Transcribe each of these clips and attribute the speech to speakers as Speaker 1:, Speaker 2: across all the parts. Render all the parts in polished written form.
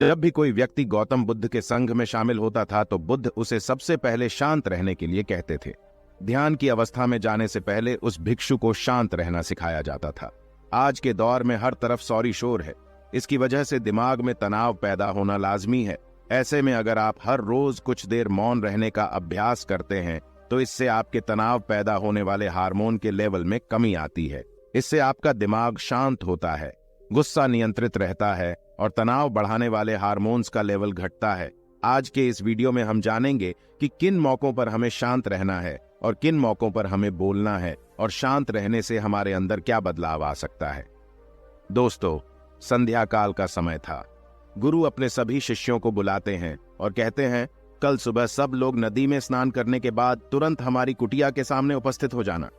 Speaker 1: जब भी कोई व्यक्ति गौतम बुद्ध के संघ में शामिल होता था तो बुद्ध उसे सबसे पहले शांत रहने के लिए कहते थे। ध्यान की अवस्था में जाने से पहले उस भिक्षु को शांत रहना सिखाया जाता था। आज के दौर में हर तरफ सौरी शोर है। इसकी वजह से दिमाग में तनाव पैदा होना लाजमी है। ऐसे में अगर आप हर रोज कुछ देर मौन रहने का अभ्यास करते हैं तो इससे आपके तनाव पैदा होने वाले हार्मोन के लेवल में कमी आती है। इससे आपका दिमाग शांत होता है, गुस्सा नियंत्रित रहता है और तनाव बढ़ाने वाले हार्मोन्स का लेवल घटता है। आज के इस वीडियो में हम जानेंगे कि किन मौकों पर हमें शांत रहना है और किन मौकों पर हमें बोलना है और शांत रहने से हमारे अंदर क्या बदलाव आ सकता है। दोस्तों, संध्या काल का समय था। गुरु अपने सभी शिष्यों को बुलाते हैं और कहते हैं, कल सुबह सब लोग नदी में स्नान करने के बाद तुरंत हमारी कुटिया के सामने उपस्थित हो जाना।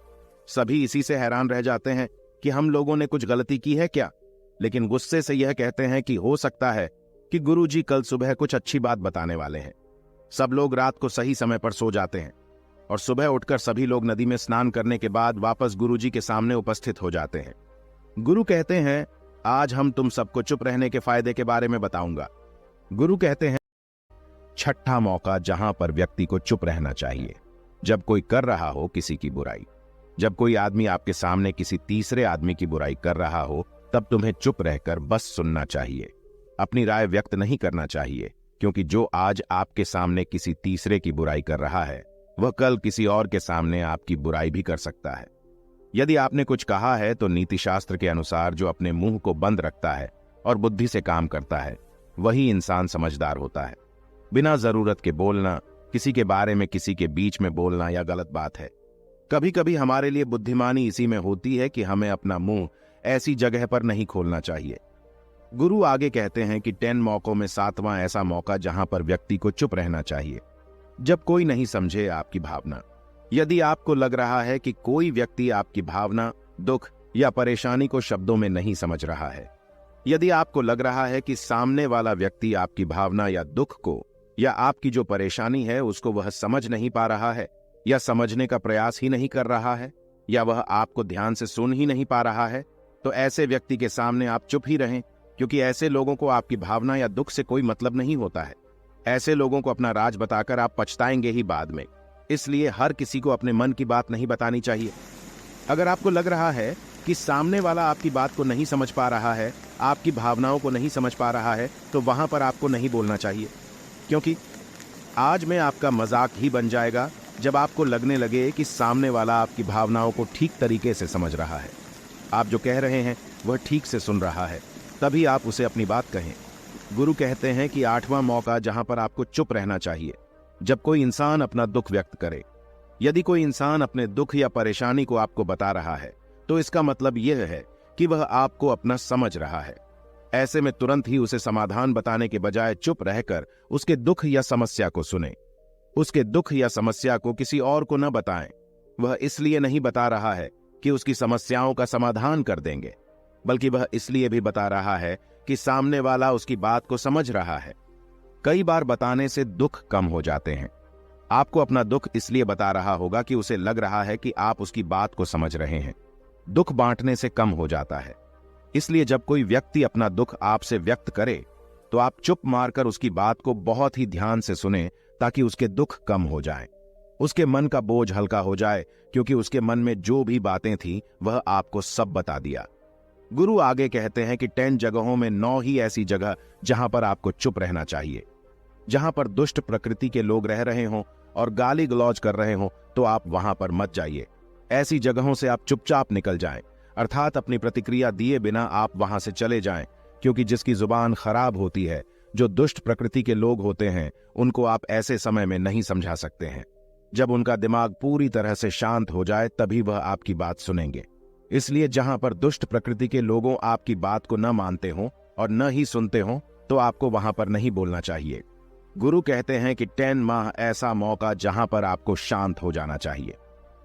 Speaker 1: सभी इसी से हैरान रह जाते हैं कि हम लोगों ने कुछ गलती की है क्या, लेकिन गुस्से से यह कहते हैं कि हो सकता है कि गुरुजी कल सुबह कुछ अच्छी बात बताने वाले हैं। सब लोग रात को सही समय पर सो जाते हैं और सुबह उठकर सभी लोग नदी में स्नान करने के बाद वापस गुरुजी के सामने उपस्थित हो जाते हैं। गुरु कहते हैं, आज हम तुम सबको चुप रहने के फायदे के बारे में बताऊंगा। गुरु कहते हैं, छठा मौका जहां पर व्यक्ति को चुप रहना चाहिए। जब कोई कर रहा हो किसी की बुराई, जब कोई आदमी आपके सामने किसी तीसरे आदमी की बुराई कर रहा हो, तब तुम्हें चुप रहकर बस सुनना चाहिए। अपनी राय व्यक्त नहीं करना चाहिए, क्योंकि जो आज आपके सामने किसी तीसरे की बुराई कर रहा है वह कल किसी और के सामने आपकी बुराई भी कर सकता है। यदि आपने कुछ कहा है तो नीति शास्त्र के अनुसार जो अपने मुंह को बंद रखता है और बुद्धि से काम करता है वही इंसान समझदार होता है। बिना जरूरत के बोलना, किसी के बारे में किसी के बीच में बोलना यह गलत बात है। कभी कभी हमारे लिए बुद्धिमानी इसी में होती है कि हमें अपना मुंह ऐसी जगह पर नहीं खोलना चाहिए। गुरु आगे कहते हैं कि 10 मौकों में 7वां ऐसा मौका जहां पर व्यक्ति को चुप रहना चाहिए। जब कोई नहीं समझे आपकी भावना। यदि आपको लग रहा है कि कोई व्यक्ति आपकी भावना, दुख या परेशानी को शब्दों में नहीं समझ रहा है, यदि आपको लग रहा है कि सामने वाला व्यक्ति आपकी भावना या दुख को या आपकी जो परेशानी है उसको वह समझ नहीं पा रहा है या समझने का प्रयास ही नहीं कर रहा है या वह आपको ध्यान से सुन ही नहीं पा रहा है, तो ऐसे व्यक्ति के सामने आप चुप ही रहें, क्योंकि ऐसे लोगों को आपकी भावना या दुख से कोई मतलब नहीं होता है। ऐसे लोगों को अपना राज बताकर आप पछताएंगे ही बाद में। इसलिए हर किसी को अपने मन की बात नहीं बतानी चाहिए। अगर आपको लग रहा है कि सामने वाला आपकी बात को नहीं समझ पा रहा है, आपकी भावनाओं को नहीं समझ पा रहा है, तो वहां पर आपको नहीं बोलना चाहिए, क्योंकि आज में आपका मजाक ही बन जाएगा जब आपको लगने लगे कि सामने वाला आपकी भावनाओं को ठीक तरीके से समझ रहा है। आप जो कह रहे हैं वह ठीक से सुन रहा है, तभी आप उसे अपनी बात कहें। गुरु कहते हैं कि 8वां मौका जहां पर आपको चुप रहना चाहिए, जब कोई इंसान अपना दुख व्यक्त करे। यदि कोई इंसान अपने दुख या परेशानी को आपको बता रहा है तो इसका मतलब यह है कि वह आपको अपना समझ रहा है। ऐसे में तुरंत ही उसे समाधान बताने के बजाय चुप रहकर उसके दुख या समस्या को सुने। उसके दुख या समस्या को किसी और को न बताएं। वह इसलिए नहीं बता रहा है कि उसकी समस्याओं का समाधान कर देंगे, बल्कि वह इसलिए भी बता रहा है कि सामने वाला उसकी बात को समझ रहा है। कई बार बताने से दुख कम हो जाते हैं। आपको अपना दुख इसलिए बता रहा होगा कि उसे लग रहा है कि आप उसकी बात को समझ रहे हैं। दुख बांटने से कम हो जाता है। इसलिए जब कोई व्यक्ति अपना दुख आपसे व्यक्त करे तो आप चुप मारकर उसकी बात को बहुत ही ध्यान से सुने, ताकि उसके दुख कम हो जाएं, उसके मन का बोझ हल्का हो जाए, क्योंकि उसके मन में जो भी बातें थी वह आपको सब बता दिया। गुरु आगे कहते हैं कि 10 जगहों में 9 ही ऐसी जगह जहां पर आपको चुप रहना चाहिए। जहां पर दुष्ट प्रकृति के लोग रह रहे हों और गाली गलौज कर रहे हों तो आप वहां पर मत जाइए। ऐसी जगहों से आप चुपचाप निकल जाएं, अर्थात अपनी प्रतिक्रिया दिए बिना आप वहां से चले जाएं, क्योंकि जिसकी जुबान खराब होती है, जो दुष्ट प्रकृति के लोग होते हैं, उनको आप ऐसे समय में नहीं समझा सकते हैं। जब उनका दिमाग पूरी तरह से शांत हो जाए तभी वह आपकी बात सुनेंगे। इसलिए जहां पर दुष्ट प्रकृति के लोगों आपकी बात को न मानते हों और न ही सुनते हों तो आपको वहां पर नहीं बोलना चाहिए। गुरु कहते हैं कि 10 माह ऐसा मौका जहां पर आपको शांत हो जाना चाहिए।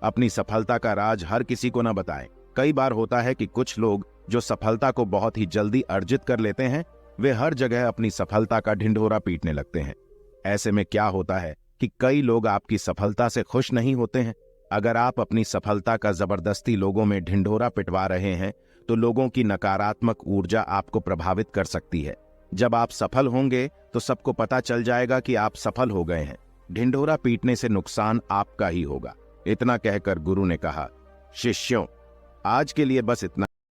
Speaker 1: अपनी सफलता का राज हर किसी को न बताएं। कई बार होता है कि कुछ लोग जो सफलता को बहुत ही जल्दी अर्जित कर लेते हैं, वे हर जगह अपनी सफलता का ढिंढोरा पीटने लगते हैं। ऐसे में क्या होता है कि कई लोग आपकी सफलता से खुश नहीं होते हैं। अगर आप अपनी सफलता का जबरदस्ती लोगों में ढिंढोरा पिटवा रहे हैं तो लोगों की नकारात्मक ऊर्जा आपको प्रभावित कर सकती है, जब आप सफल होंगे तो सबको पता चल जाएगा कि आप सफल हो गए हैं। ढिंढोरा पीटने से नुकसान आपका ही होगा। इतना कहकर गुरु ने कहा, शिष्यों, आज के लिए बस इतना।